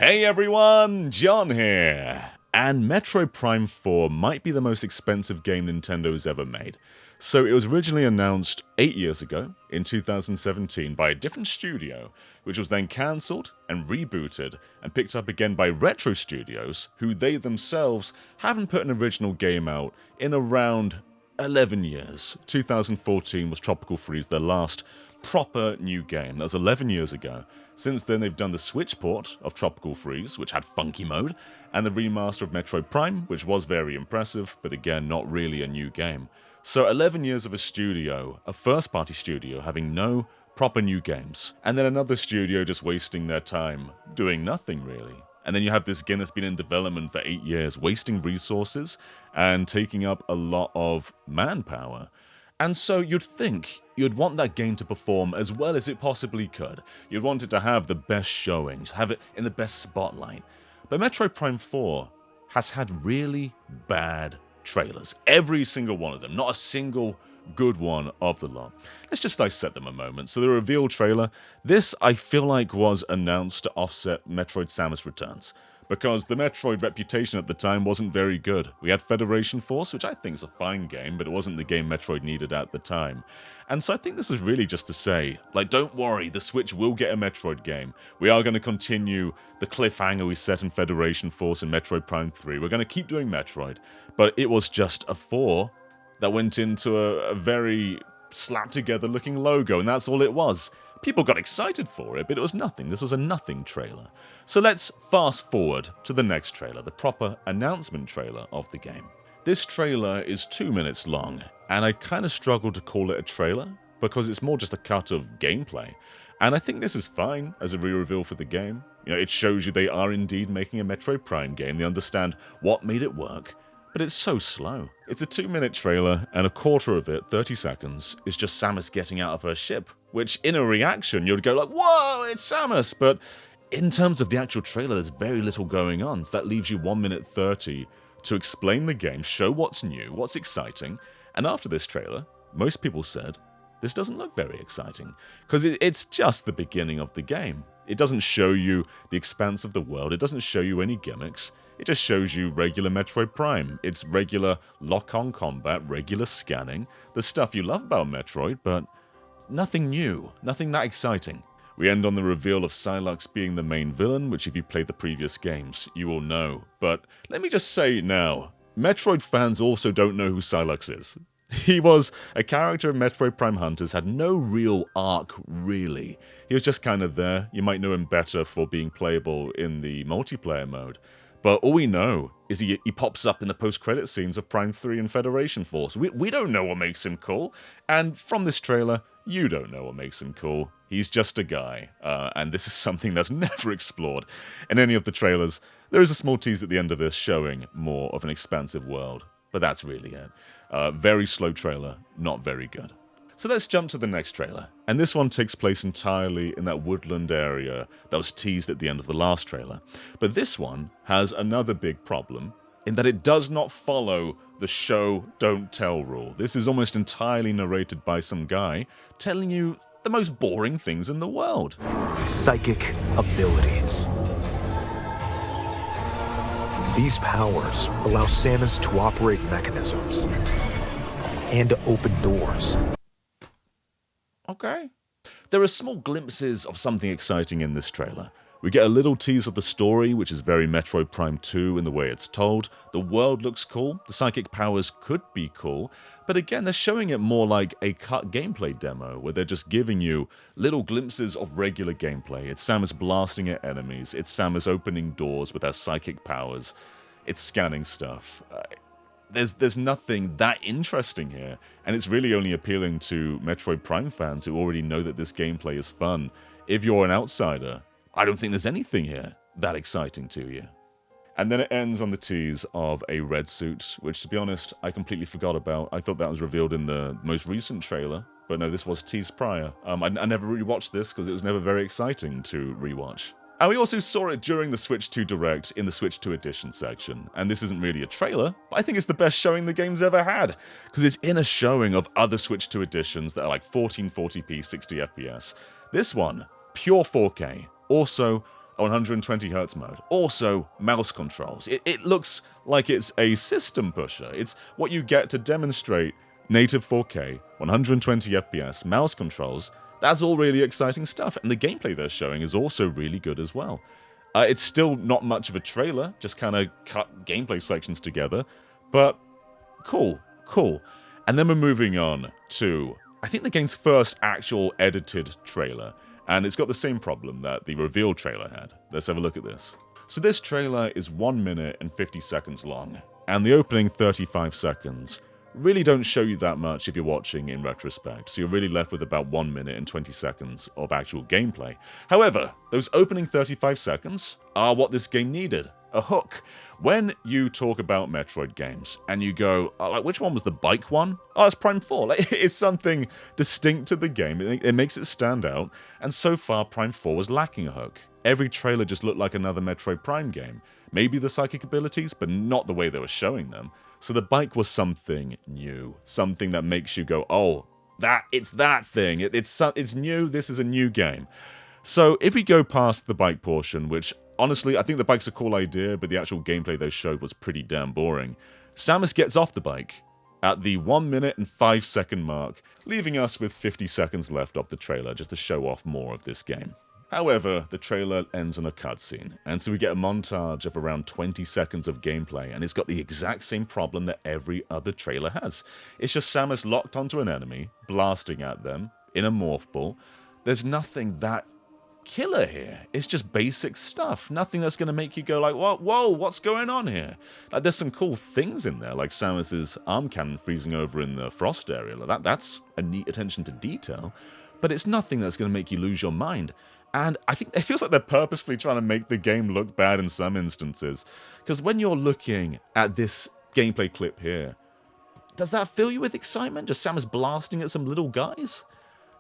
Hey everyone, John here! And Metroid Prime 4 might be the most expensive game Nintendo's ever made. So it was originally announced 8 years ago, in 2017, by a different studio, which was then cancelled and rebooted and picked up again by Retro Studios, who they themselves haven't put an original game out in around 11 years. 2014 was Tropical Freeze, their last proper new game. That was 11 years ago. Since then, they've done the Switch port of Tropical Freeze, which had funky mode, and the remaster of Metroid Prime, which was very impressive, but again, not really a new game. So 11 years of a studio, a first-party studio, having no proper new games, and then another studio just wasting their time, doing nothing really. And then you have this game that's been in development for 8 years, wasting resources and taking up a lot of manpower. And so you'd think you'd want that game to perform as well as it possibly could. You'd want it to have the best showings, have it in the best spotlight. But Metroid Prime 4 has had really bad trailers. Every single one of them. Not a single good one of the lot. Let's just dissect them a moment. So the reveal trailer, this I feel like was announced to offset Metroid Samus Returns, because the Metroid reputation at the time wasn't very good. We had Federation Force, which I think is a fine game, but it wasn't the game Metroid needed at the time. And so I think this is really just to say, like, don't worry, the Switch will get a Metroid game. We are going to continue the cliffhanger we set in Federation Force and Metroid Prime 3. We're going to keep doing Metroid, but it was just a 4 that went into a very slapped-together looking logo, and that's all it was. People got excited for it, but it was nothing. This was a nothing trailer. So let's fast forward to the next trailer, the proper announcement trailer of the game. This trailer is 2 minutes long, and I kind of struggle to call it a trailer, because it's more just a cut of gameplay. And I think this is fine as a re-reveal for the game. You know, it shows you they are indeed making a Metroid Prime game. They understand what made it work. But it's so slow. It's a 2-minute trailer, and a quarter of it, 30 seconds, is just Samus getting out of her ship, which in a reaction you'd go like, whoa, it's Samus! But in terms of the actual trailer, there's very little going on, so that leaves you 1 minute 30 to explain the game, show what's new, what's exciting, and after this trailer, most people said, this doesn't look very exciting, because it's just the beginning of the game. It doesn't show you the expanse of the world, it doesn't show you any gimmicks, it just shows you regular Metroid Prime. It's regular lock-on combat, regular scanning, the stuff you love about Metroid, but nothing new, nothing that exciting. We end on the reveal of Psylocke being the main villain, which if you played the previous games, you will know. But let me just say now, Metroid fans also don't know who Psylocke is. He was a character in Metroid Prime Hunters, had no real arc, really. He was just kind of there. You might know him better for being playable in the multiplayer mode. But all we know is he pops up in the post-credit scenes of Prime 3 and Federation Force. We don't know what makes him cool. And from this trailer, you don't know what makes him cool. He's just a guy. And this is something that's never explored in any of the trailers. There is a small tease at the end of this showing more of an expansive world. But that's really it. Very slow trailer, not very good. So let's jump to the next trailer, and this one takes place entirely in that woodland area that was teased at the end of the last trailer. But this one has another big problem, in that it does not follow the show don't tell rule. This is almost entirely narrated by some guy telling you the most boring things in the world. Psychic abilities. These powers allow Samus to operate mechanisms and to open doors. Okay. There are small glimpses of something exciting in this trailer. We get a little tease of the story, which is very Metroid Prime 2 in the way it's told. The world looks cool, the psychic powers could be cool, but again, they're showing it more like a cut gameplay demo, where they're just giving you little glimpses of regular gameplay. It's Samus blasting at enemies, it's Samus opening doors with her psychic powers, it's scanning stuff. There's nothing that interesting here, and it's really only appealing to Metroid Prime fans who already know that this gameplay is fun. If you're an outsider, I don't think there's anything here that exciting to you. And then it ends on the tease of a red suit, which to be honest, I completely forgot about. I thought that was revealed in the most recent trailer, but no, this was teased prior. I never rewatched this because it was never very exciting to rewatch. And we also saw it during the Switch 2 Direct in the Switch 2 Edition section. And this isn't really a trailer, but I think it's the best showing the game's ever had, because it's in a showing of other Switch 2 editions that are like 1440p, 60 FPS. This one, pure 4K. Also, a 120Hz mode. Also, mouse controls. It looks like it's a system pusher. It's what you get to demonstrate native 4K, 120 FPS, mouse controls. That's all really exciting stuff, and the gameplay they're showing is also really good as well. It's still not much of a trailer, just kind of cut gameplay sections together, but cool. And then we're moving on to, I think, the game's first actual edited trailer, and it's got the same problem that the reveal trailer had. Let's have a look at this. So this trailer is 1 minute and 50 seconds long, and the opening 35 seconds really don't show you that much if you're watching in retrospect, so you're really left with about 1 minute and 20 seconds of actual gameplay. However, those opening 35 seconds are what this game needed. A hook. When you talk about Metroid games and you go, like, which one was the bike one? Oh, it's Prime 4. Like, it's something distinct to the game. It makes it stand out, and so far Prime 4 was lacking a hook. Every trailer just looked like another Metroid Prime game. Maybe the psychic abilities, but not the way they were showing them. So the bike was something new. Something that makes you go, oh, it's that thing. It's new, this is a new game. So if we go past the bike portion, which honestly, I think the bike's a cool idea, but the actual gameplay they showed was pretty damn boring. Samus gets off the bike at the 1 minute and 5 second mark, leaving us with 50 seconds left of the trailer just to show off more of this game. However, the trailer ends on a cutscene, and so we get a montage of around 20 seconds of gameplay, and it's got the exact same problem that every other trailer has. It's just Samus locked onto an enemy, blasting at them in a morph ball. There's nothing that killer here. It's just basic stuff. Nothing that's going to make you go like, whoa, what's going on here? Like, there's some cool things in there, like Samus's arm cannon freezing over in the frost area. Like, that's a neat attention to detail, but it's nothing that's going to make you lose your mind. And I think it feels like they're purposefully trying to make the game look bad in some instances. Because when you're looking at this gameplay clip here, does that fill you with excitement? Just Samus blasting at some little guys?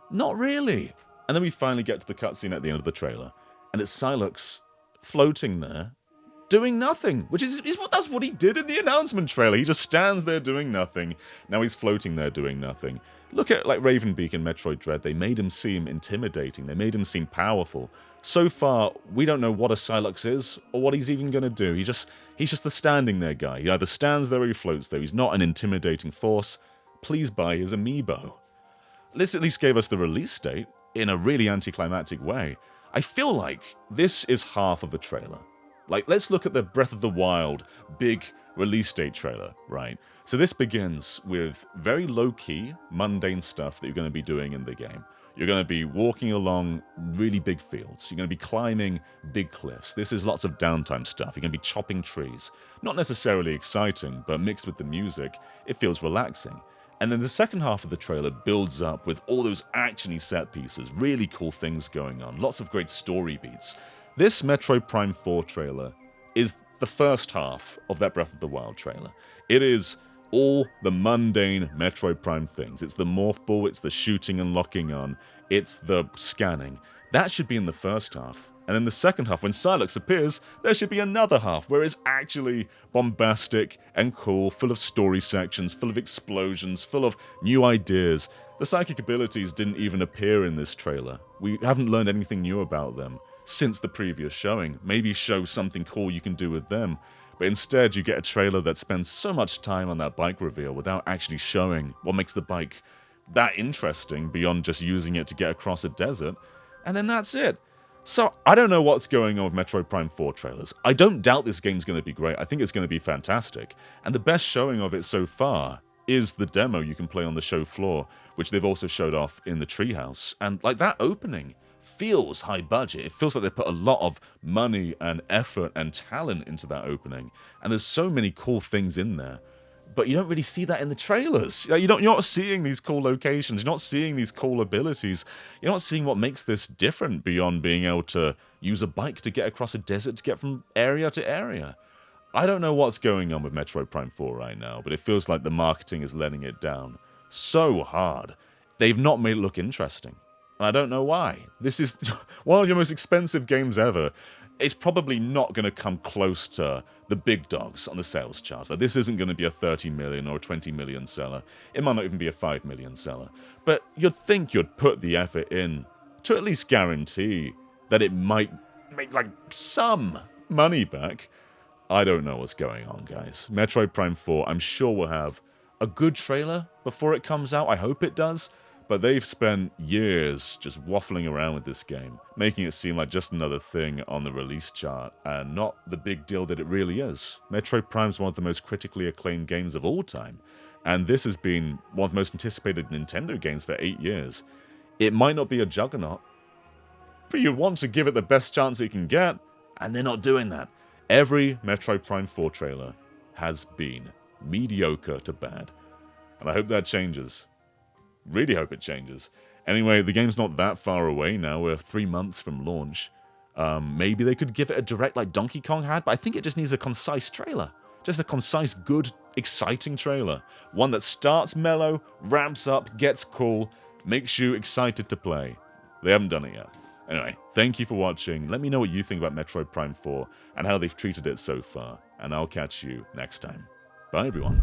Not really. And then we finally get to the cutscene at the end of the trailer, and it's Sylux floating there, doing nothing, which is that's what he did in the announcement trailer. He just stands there doing nothing. Now he's floating there doing nothing. Look at like Ravenbeak in Metroid Dread. They made him seem intimidating. They made him seem powerful. So far, we don't know what a Sylux is or what he's even going to do. He's just the standing there guy. He either stands there or he floats there. He's not an intimidating force. Please buy his amiibo. This at least gave us the release date in a really anticlimactic way. I feel like this is half of a trailer. Like, let's look at the Breath of the Wild big release date trailer, right? So this begins with very low-key, mundane stuff that you're going to be doing in the game. You're going to be walking along really big fields. You're going to be climbing big cliffs. This is lots of downtime stuff. You're going to be chopping trees. Not necessarily exciting, but mixed with the music, it feels relaxing. And then the second half of the trailer builds up with all those action-y set pieces, really cool things going on, lots of great story beats. This Metroid Prime 4 trailer is the first half of that Breath of the Wild trailer. It is all the mundane Metroid Prime things. It's the morph ball, it's the shooting and locking on, it's the scanning. That should be in the first half. And then the second half, when Sylux appears, there should be another half where it's actually bombastic and cool, full of story sections, full of explosions, full of new ideas. The psychic abilities didn't even appear in this trailer. We haven't learned anything new about them since the previous showing. Maybe show something cool you can do with them. But instead, you get a trailer that spends so much time on that bike reveal without actually showing what makes the bike that interesting beyond just using it to get across a desert. And then that's it. So, I don't know what's going on with Metroid Prime 4 trailers. I don't doubt this game's going to be great. I think it's going to be fantastic. And the best showing of it so far is the demo you can play on the show floor, which they've also showed off in the treehouse. And like, that opening feels high budget. It feels like they put a lot of money and effort and talent into that opening. And there's so many cool things in there. But you don't really see that in the trailers. You're not seeing these cool locations. You're not seeing these cool abilities. You're not seeing what makes this different beyond being able to use a bike to get across a desert to get from area to area. I don't know what's going on with Metroid Prime 4 right now, but it feels like the marketing is letting it down so hard. They've not made it look interesting. And I don't know why. This is one of your most expensive games ever. It's probably not going to come close to the big dogs on the sales charts. Like, this isn't going to be a 30 million or a 20 million seller. It might not even be a 5 million seller. But you'd think you'd put the effort in to at least guarantee that it might make, like, some money back. I don't know what's going on, guys. Metroid Prime 4, I'm sure will have a good trailer before it comes out. I hope it does. But they've spent years just waffling around with this game, making it seem like just another thing on the release chart, and not the big deal that it really is. Metroid Prime is one of the most critically acclaimed games of all time, and this has been one of the most anticipated Nintendo games for 8 years. It might not be a juggernaut, but you want to give it the best chance it can get, and they're not doing that. Every Metroid Prime 4 trailer has been mediocre to bad, and I hope that changes. Really hope it changes. Anyway, the game's not that far away now. We're 3 months from launch. Maybe they could give it a direct like Donkey Kong had, but I think it just needs a concise trailer. Just a concise, good, exciting trailer. One that starts mellow, ramps up, gets cool, makes you excited to play. They haven't done it yet. Anyway, thank you for watching. Let me know what you think about Metroid Prime 4 and how they've treated it so far. And I'll catch you next time. Bye, everyone.